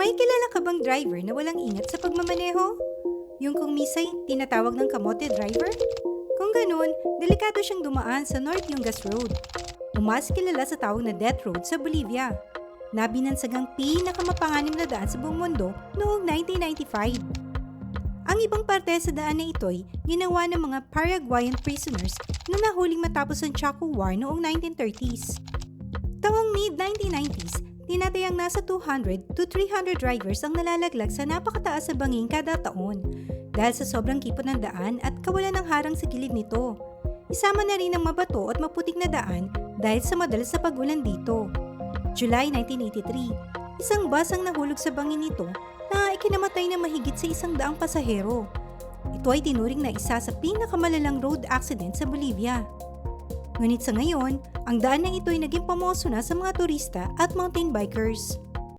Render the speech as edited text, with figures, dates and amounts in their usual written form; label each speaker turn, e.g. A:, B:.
A: May kilala ka bang driver na walang ingat sa pagmamaneho? Yung kung misay tinatawag ng kamote driver? Kung ganun, delikado siyang dumaan sa North Yungas Road. Mas kilala sa tawag na Death Road sa Bolivia. Nabinansagang pinakamapanganib na daan sa buong mundo noong 1995. Ang ibang parte sa daan na ito'y ginawa ng mga Paraguayan prisoners na nahuling matapos ang Chaco War noong 1930s. Taong mid-1990s, tinatayang nasa 200 to 300 drivers ang nalalaglag sa napakataas na bangin kada taon dahil sa sobrang kipot ng daan at kawalan ng harang sa gilid nito. Isama na rin ang mabato at maputik na daan dahil sa madalas na pagulan dito. July 1983, isang bus ang nahulog sa bangin nito na ikinamatay na mahigit sa 100 pasahero. Ito ay tinuring na isa sa pinakamalalang road accident sa Bolivia. Ngunit sa ngayon, ang daan na ito ay naging pamoso na sa mga turista at mountain bikers.